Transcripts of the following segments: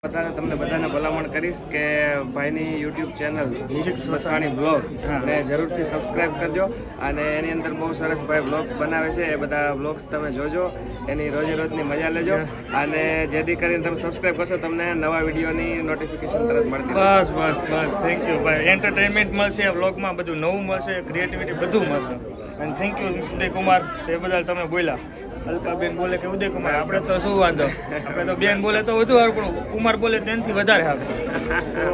તમને બધાને ભલામણ કરીશ કે ભાઈની યુટ્યુબ ચેનલ જીક્સ વસાણી બ્લોગ ને જરૂરથી સબસ્ક્રાઇબ કરજો અને એની અંદર બહુ સરસ ભાઈ બ્લોગ્સ બનાવે છે. એ બધા બ્લોગ્સ તમે જોજો, એની રોજે રોજની મજા લેજો અને જેથી કરીને તમે સબસ્ક્રાઇબ કરશો તમને નવા વિડીયોની નોટિફિકેશન તરત મળતી. બસ થેન્ક યુ ભાઈ. એન્ટરટેનમેન્ટ મળશે, બ્લોગમાં બધું નવું મળશે, ક્રિએટિવિટી બધું મળશે. અને થેન્ક યુ ઉદય કુમાર, તે બદલ તમે બોલ્યા. અલકાબેન બોલે કે ઉદય કુમાર, આપણે તો શું વાંધો, આપણે તો બેન બોલે તો વધુ સારું, પણ કુમાર બોલે તેનાથી વધારે સારું.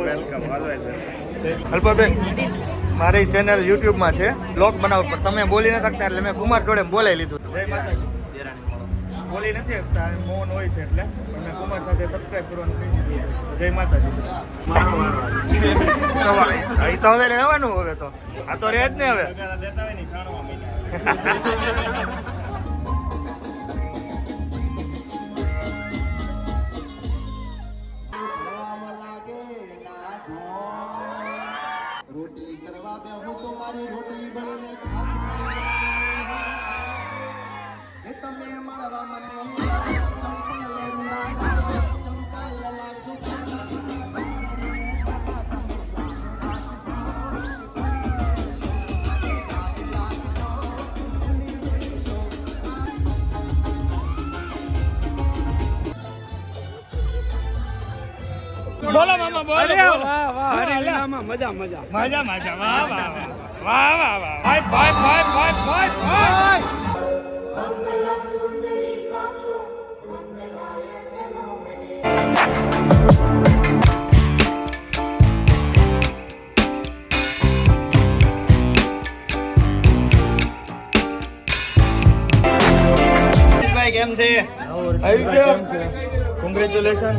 વેલકમ. અલ્પાબેન, મારી ચેનલ યુટ્યુબમાં છે, બ્લોગ બનાવો, પણ તમે બોલી ન શકતા એટલે મેં કુમાર જોડે બોલાવી લીધું. જય માતાજી. બોલી નથી શકતા, મૌન હોય છે એટલે તમે કુમાર સાથે સબસ્ક્રાઇબ કરવાનું કહી દીધું. જય માતાજી. અહીં તો હવે રહેવાનું, હવે તો આ તો રહે જ ને હવે. રોટલી કરવા બે હું તો મારી રોટલી બળીને ખાત એ તમે મળવા મને ચંપા લેરુડા ચંપા લલાજો બોલો મામા, બોલો. અરે વાહ વાહ, હરિલીલામાં મજા મજા મજા મજા. વાહ વાહ વાહ વાહ વાહ વાહ. ભાઈ ભાઈ ભાઈ ભાઈ ભાઈ. ભાઈ કેમ છે? આવી ગયો. કોંગ્રેચ્યુલેશન.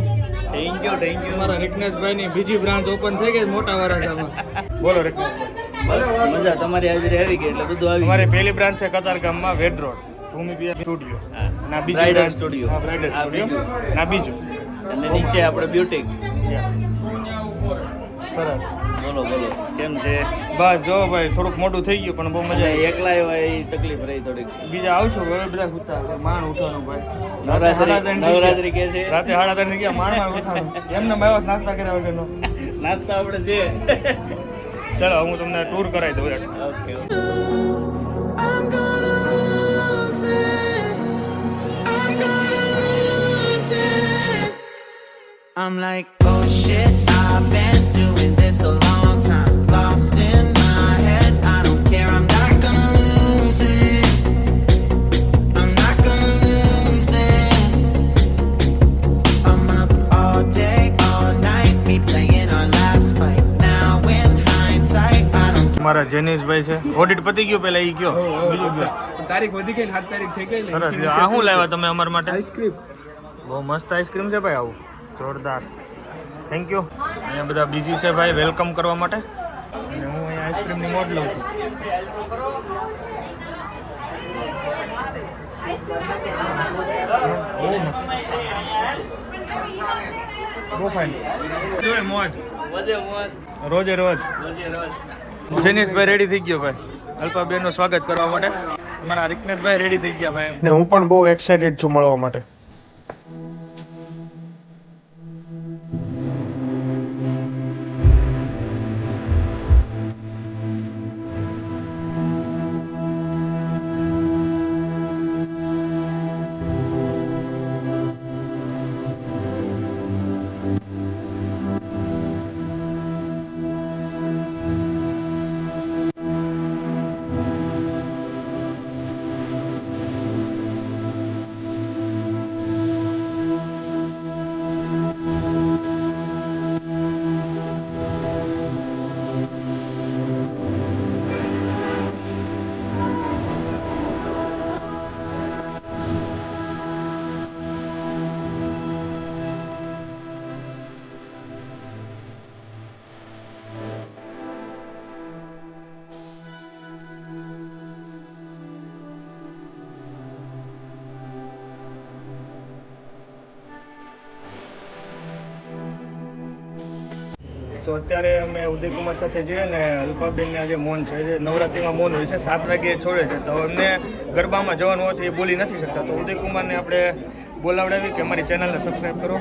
Thank you. મારા રિકનેશભાઈ ની બીજી બ્રાન્ચ ઓપન થઈ ગઈ મોટા વરાછામાં. બોલો રિકનેશભાઈ. બસ મજા, તમારી હાજરી આવી ગઈ એટલે બધું આવી અમારી પહેલી બ્રાન્ચ છે કતારગામમાં વેડ રોડ, ભૂમિ સ્ટુડિયો. ના બીજું બ્રાઇડલ સ્ટુડિયો. હા, બ્રાઇડલ સ્ટુડિયો. ના બીજું અને નીચે આપણે બ્યુટિક. સરસ. બોલો કેમ છે? બસ જો ભાઈ, થોડુંક મોટું થઈ ગયું પણ બહુ મજા આવી. એકલા આવ્યા એ તકલીફ રહી થોડીક. બીજા આવશું, હવે બધા સુતા છે. માણ ઉઠવાનું ભાઈ. નવરાત્રી કે છે રાતે 3:30 ની ગયા, માણ ઉઠવાનું. એમને આવ્યો નાસ્તા કર્યા વગરનો. નાસ્તા આપણે છે. ચલો હું તમને ટૂર કરાવી દઉં. Okay. I'm like, oh shit, I've been doing this a long time. Lost in my head, I don't care, I'm not gonna lose it. I'm not gonna lose this. I'm up all day, all night, we playing our last fight. Now in hindsight, I don't care. મારા જેનિશભાઈ છે. Audit પતી ગયો, પેલા ઈ ગયો, બીજું ગયો. તારીખ વધી ગઈ ને 7 તારીખ થઈ ગઈ ને. સરસ. આ શું લાવ્યા તમે અમારા માટે? આઈસ્ક્રીમ. બહુ મસ્ત આઈસ્ક્રીમ છે ભાઈ, આવું જોરદાર. Thank you. અહીંયા બધા બીજી છે ભાઈ વેલકમ કરવા માટે, અને હું અહીંયા આઈસ્ક્રીમની મોડ લઉં છું. બહુ ફાઇન. જોઈ મોજ રોજે રોજ. જેનિશભાઈ રેડી થઈ ગયો ભાઈ અલ્પાબેનનું સ્વાગત કરવા માટે. મારા રિકનેશભાઈ રેડી થઈ ગયા ભાઈ, ને હું પણ બહુ એક્સાઇટેડ છું મળવા માટે. તો અત્યારે અમે ઉદયકુમાર સાથે જઈએ ને અલ્પાબેનના જે મૌન છે, જે નવરાત્રિમાં મૌન હોય છે, 7 વાગે છોડે છે, તો અમને ગરબામાં જવાનું હોવાથી એ બોલી નથી શકતા. તો ઉદયકુમારને આપણે બોલાવડાવી કે અમારી ચેનલને સબસ્ક્રાઈબ કરો?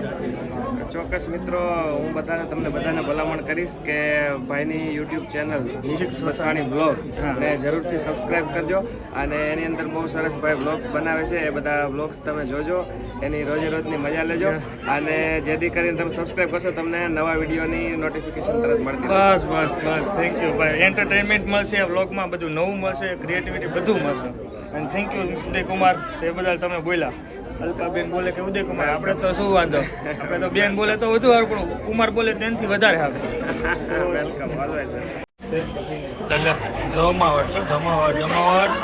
ચોક્કસ મિત્રો, હું તમને બધાને ભલામણ કરીશ કે ભાઈની યુટ્યુબ ચેનલ જીશિક્સ વસાણી બ્લોગ ને જરૂરથી સબસ્ક્રાઈબ કરજો. અને એની અંદર બહુ સરસ ભાઈ બ્લોગ્સ બનાવે છે, એ બધા બ્લોગ્સ તમે જોજો, એની રોજે રોજની મજા લેજો. અને જેથી કરીને તમે સબસ્ક્રાઈબ કરશો તમને નવા વિડીયોની નોટિફિકેશન તરત મળતી રહેશે. બસ થેન્ક યુ ભાઈ. એન્ટરટેનમેન્ટ મળશે વ્લોગમાં, બધું નવું મળશે, ક્રિએટિવિટી બધું મળશે. અને થેન્ક યુ ઉદયકુમાર, તે બદલ તમે બોલ્યા. અલકાબેન બોલે કે ઉદયકુમાર, આપણે તો શું વાંધો, આપણે તો બેન બોલે તો વધુ સારું, પણ કુમાર બોલે તેનાથી વધારે સારું. Welcome, always. જમાવટ છે, જમાવટ.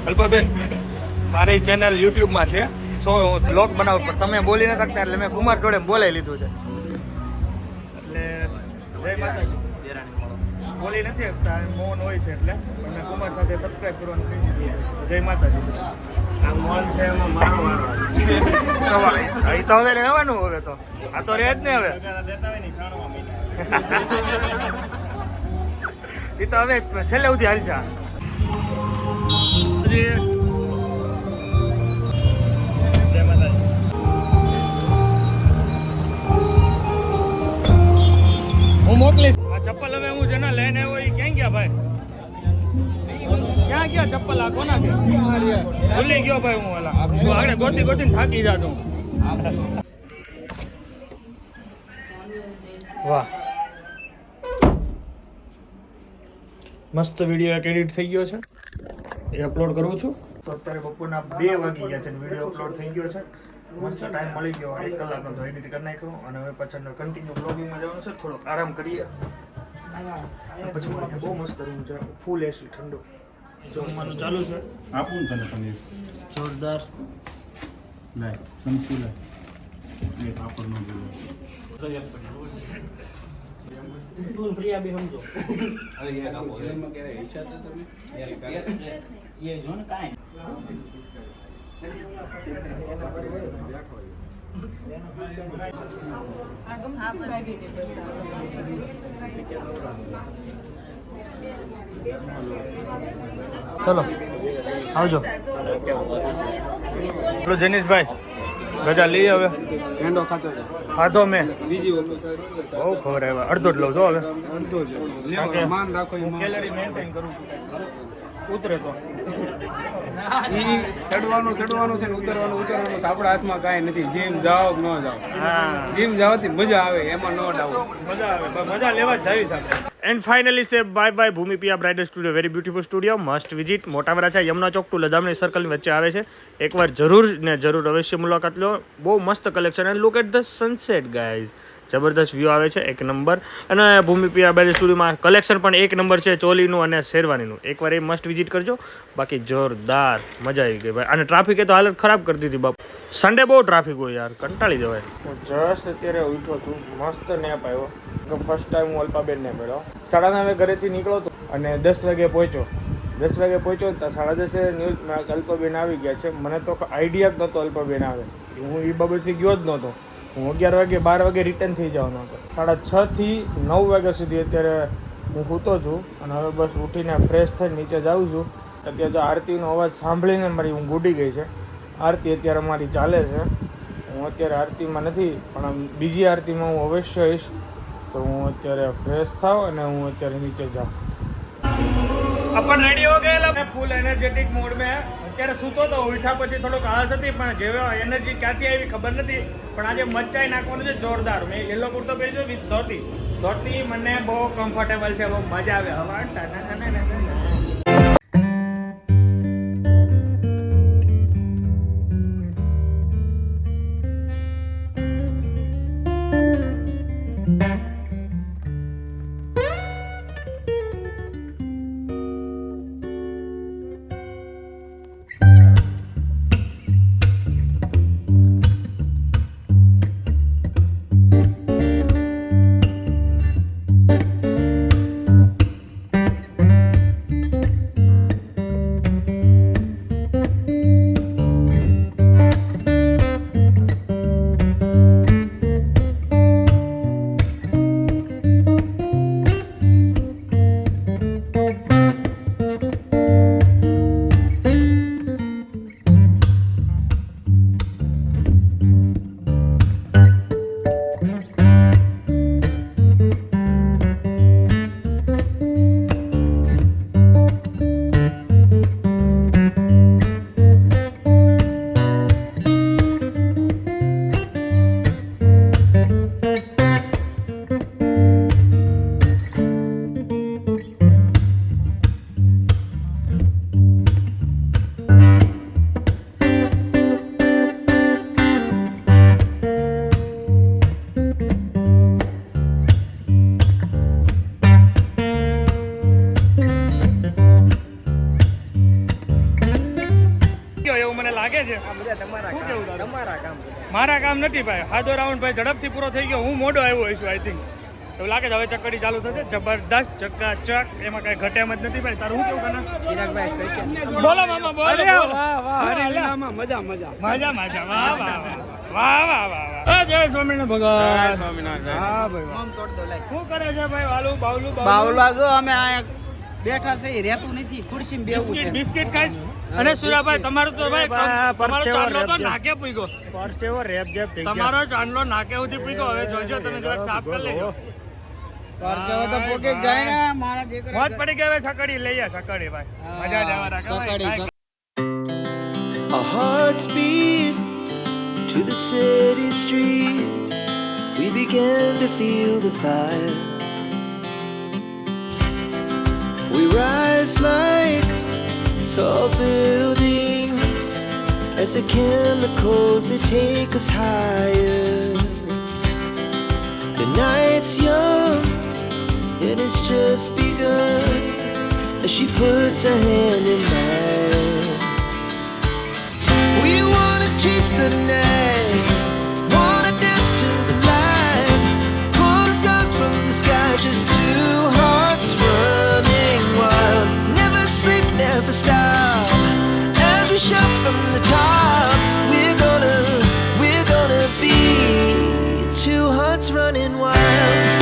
અલ્પાબેન, મારી ચેનલ યુટ્યુબમાં છે, સો હું બ્લોગ બનાવું, પણ તમે બોલી ન શકતા એટલે મેં કુમાર જોડે બોલાવી લીધું છે. એટલે જય માતાજી. બોલી નથી શકતા, મૌન હોય છે, એટલે તમે કુમાર સાથે સબસ્ક્રાઈબ કરવાનું કહી દીધું. જય માતાજી. આ મોલ છે એમાં મારો વારો. અહીં તો હવે રહેવાનું, હવે તો આ તો રહે જ ને હવે. દેતા હોય ને શાણમાં મહિના. એ તો હવે છેલ્લે સુધી હાલ છે. હું મોકલીશ આ ચપ્પલ. હવે હું જેના લઈને આવ્યો એ ક્યાં ગયા ભાઈ? ક્યાં ગયા ચપ્પલ? આ કોના છે? ભૂલી ગયો ભાઈ હું. ઓલા શું આગળ ગોતી ગોતીને થાકી જાતો. વાહ, મસ્ત વિડીયો એડિટ થઈ ગયો છે, એ અપલોડ કરું છું. તો અત્યારે બપોરના 2 વાગી ગયા છે, વિડીયો અપલોડ થઈ ગયો છે. મસ્ત ટાઈમ મળી ગયો, 1 કલાકનો તો એડિટ કરી નાખ્યો. અને હવે પાછળ કન્ટિન્યુ બ્લોગિંગમાં જવાનું છે, થોડોક આરામ કરીએ. પછી મને બહુ મસ્ત રૂમ છે, ફૂલ એસી, ઠંડુ. જમવાનું ચાલુ છે. આપું તને પનીર જોરદાર. લે સમસી લે એ પાપડ નો બોલો ચલો આવજો. બોલો જનીશભાઈ, ગજા લઈ હવે. ખાધો મેં, બહુ ખબર અડધો જ લઉં છો હવે. કેલરી મેન્ટેન કરું છું, ઉતરે તો ચડવાનું છે ને ઉતરવાનું છે. આપણા હાથમાં કાંઈ નથી. જીમ જાઓ ન જાઓ, જીમ જાઓથી મજા આવે, એમાં નો ડાઉટ. મજા આવે, મજા લેવા જ જાવી સાથે. And finally say bye bye Bhumi Piya bridal studio. Very beautiful studio, must visit. Mota Varachha Yamuna Chowk to Lajamani સર્કલની વચ્ચે આવે છે. એકવાર જરૂર ને જરૂર અવશ્ય મુલાકાત લો. બહુ મસ્ત collection. And look at the sunset guys. જબરદસ્ત વ્યૂ આવે છે, 1 નંબર. અને ભૂમિ પિયા બ્રાઇડલ સ્ટુડિયોમાં કલેક્શન પણ 1 નંબર છે, ચોલીનું અને શેરવાનીનું. એકવાર એ મસ્ટ વિઝિટ કરજો. બાકી જોરદાર મજા આવી ગઈ ભાઈ. અને ટ્રાફિકે તો હાલત ખરાબ કરી દીધી બાપ. સન્ડે બહુ ટ્રાફિક હોય યાર, કંટાળી જવાય. હું જસ્ટ અત્યારે ઉઠ્યો છું, મસ્ત નેપ આવ્યો. ફર્સ્ટ ટાઈમ હું અલ્પાબેનને મળ્યો. 9:30 ઘરેથી નીકળ્યો હતો અને 10 વાગે પહોંચ્યો. 10 વાગે પહોંચ્યો તો 10:30 ન્યૂઝ અલ્પાબેન આવી ગયા છે. મને તો આઈડિયા જ નહોતો અલ્પાબેન આવે. હું એ બાબતથી ગયો જ નહોતો. હું 11 વાગે 12 વાગે રિટર્ન થઈ જવાનો હતો. 6:30 થી 9 વાગ્યા સુધી અત્યારે હું સૂતો છું. અને હવે બસ ઉઠીને ફ્રેશ થઈને નીચે જાઉં છું. અત્યારે તો આરતીનો અવાજ સાંભળીને મારી ઊંઘ ઉડી ગઈ છે. આરતી અત્યારે મારી ચાલે છે. હું અત્યારે આરતીમાં નથી, પણ બીજી આરતીમાં હું અવશ્ય આવીશ. તો હું અત્યારે ફ્રેશ થાવ અને હું અત્યારે નીચે જાઉં. अपन रेडी हो गए, फूल एनर्जेटिक मोड में અત્યારે સૂતો તો ઉઠા પછી થોડોક આળસ હતી, પણ જેવા એનર્જી ક્યાંથી આવી ખબર નથી. પણ આજે મચાઈ નાખવાનું છે જોરદાર. મેં યલો કુર્તો પહેર્યો વિથ ધોતી. ધોતી મને બહુ કમ્ફર્ટેબલ છે, બહુ મજા આવે. હવા કામ નથી ભાઈ. હાદો રાઉન્ડ ભાઈ ઝડપથી પૂરો થઈ ગયો. હું મોડો આવ્યો છું આઈ થિંક. એવું લાગે છે હવે ચકડી ચાલુ થશે. જબરદસ્ત ચકાચક, એમાં કઈ ઘટે એમ જ નથી ભાઈ. તારું શું કેવું કના? ચિરાગભાઈ સ્પેશિયલ બોલો મામા બોલો. અરે વાહ વાહ હરિલીલામાં મજા મજા મજા મજા. વાહ વાહ વાહ વાહ વાહ વાહ. જય સ્વામિનારાયણ ભગવાન. હા ભાઈ આમ તોડ દો લાઈ શું કરે છે ભાઈ? વાલું બાવલું બાવલા જો અમે આ બેઠા છે એ રહેતું નથી ખુરશીમાં બેવું છે બિસ્કિટ ખાય છે. અને સુરાભાઈ તમારું તો ભાઈ તમારો ચાંદલો તો નાકે પૂગ્યો. પરસેવો રેપ જેપ થઈ તમારો ચાંદલો નાકે સુધી પૂગ્યો. હવે જોજો તમે જરાક સાફ કરી લેજો. પરચેવો તો પોકે જાય ને મારા દીકરા મોજ પડી ગઈ. હવે સકડી લઈએ સકડી ભાઈ. મજા જ આવવા રાખે ભાઈ. Our hearts beat to the city streets. We began to feel the fire. We rise like tall buildings as the chemicals they take us higher. The night's young and it's just begun as she puts her hand in mine. We wanna chase the night, wanna dance to the light, pull stars from the sky, just two hearts running wild. Never sleep, never stop, as we shout from the top. We're gonna be two hearts running wild.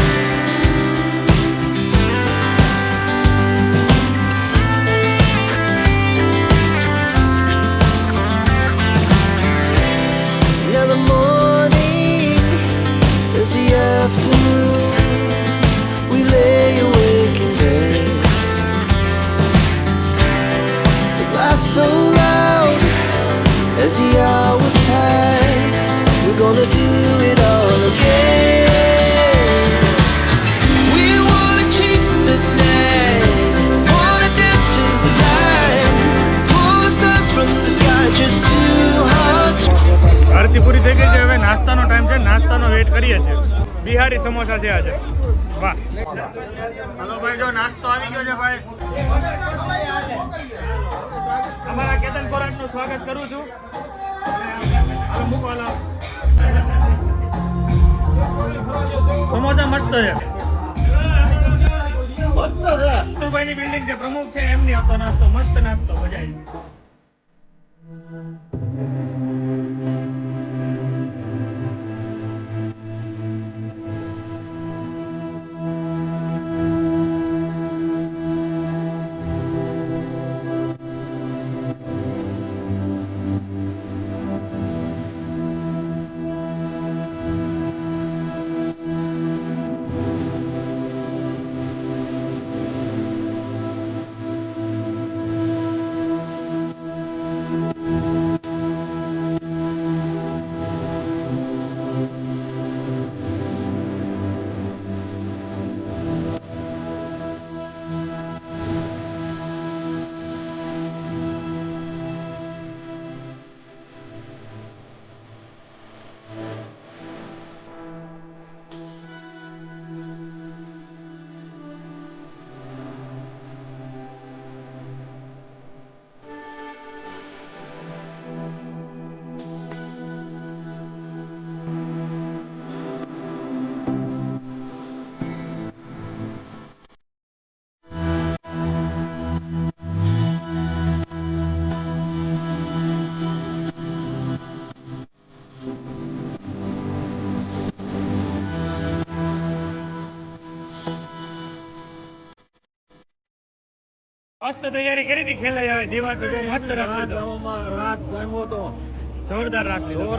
Now the morning is the afternoon. We lay awake in bed. The laugh so loud as the hours pass. We're gonna do it all again. We wanna chase the night, wanna dance to the light, pull stars from the sky, just two hearts. આરતી પૂરી થઈ ગઈ છે. હવે નાસ્તાનો time છે. નાસ્તાનો weight કરીએ છીએ. બિહારી સમોસા છે આજે. વાહ. હાલો ભાઈ, જો નાસ્તો આવી ગયો છે ભાઈ. અમારા કેતન ખોરાકનું સ્વાગત કરું છું. હાલો મૂકો હાલો. સમોસા મસ્ત છે. ભાઈની બિલ્ડિંગ જે પ્રમુખ છે એમની હતો નાસ્તો. મસ્ત નાસ્તો. મજા આવી. મસ્ત તૈયારી કરી હતી. ખેલાઈ આવે દીવા તો બહુ મસ્ત રાખ્યો હતો. જોરદાર રાખ્યો.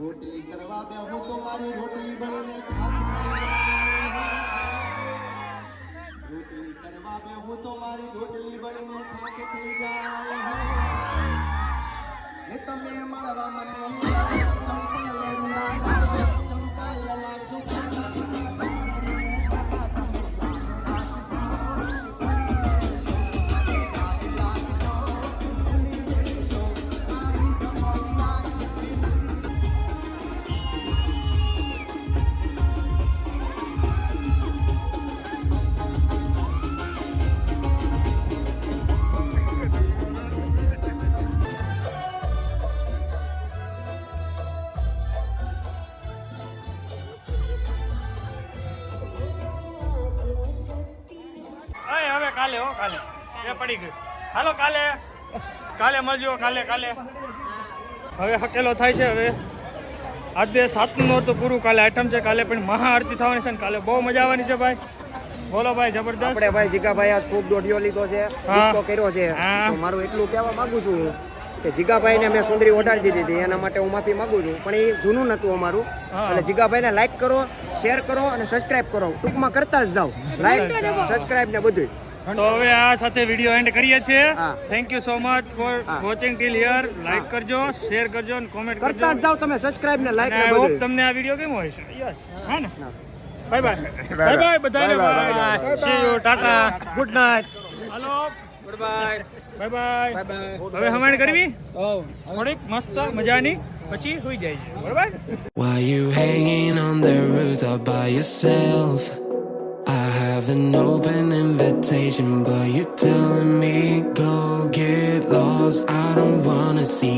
રોટલી કરવા બે હું તો મારી રોટલી બળીને ખાક થઈ જાય. રોટલી કરવા બે હું તો મારી રોટલી બળીને ખાક થઈ જાય. એ તમે મળવા મને ચંપલ રૂડા લાવજો, ચંપલ લાવજો. હવે કાલે હો કાલે એ પડી ગયું. હાલો કાલે કાલે મળજો કાલે હવે હકેલો થાય છે. હવે આજે 7નું નોરતું પૂરું, કાલે આઈટમ છે, કાલે પણ મહાઆરતી થવાની છે ને કાલે બહુ મજા આવવાની છે ભાઈ. બોલો ભાઈ જબરદસ્ત. આપણે ભાઈ જીગાભાઈ આજ ખૂબ દોઢિયો લીધો છે, ડિસ્કો કર્યો છે. હા. તો મારું એટલું કહેવા માંગુ છું કે જીગાભાઈને મેં સુંદરી ઓઢાડી દીધી હતી, એના માટે હું માફી માંગુ છું, પણ એ જૂનું નહોતું અમારું. હા. એટલે જીગાભાઈને લાઈક કરો, શેર કરો અને સબસ્ક્રાઇબ કરો, ટૂંકમાં કરતા જ જાઓ. લાઈક સબસ્ક્રાઇબ ને બધું. તો હવે આ સાથે વિડીયો એન્ડ કરીએ છીએ. હા. Thank you so much for હા. Watching till here. લાઈક કરજો, શેર કરજો અને કોમેન્ટ કરજો. કરતા જ જાઓ તમે સબસ્ક્રાઇબ ને લાઈક ને I hope બધું. તમને આ વિડીયો કેમ હોય છે. યસ હા ને બાય બાય બધાને બાય. સી યુ ટાટા good night. Hello good bye. Bye bye. હવે હમણાં કરવી થોડીક મસ્ત મજાની, પછી સુઈ જાય છે બરાબર. Why you hanging on the rooftop by yourself? I have an open invitation, but you're telling me go get lost. I don't wanna see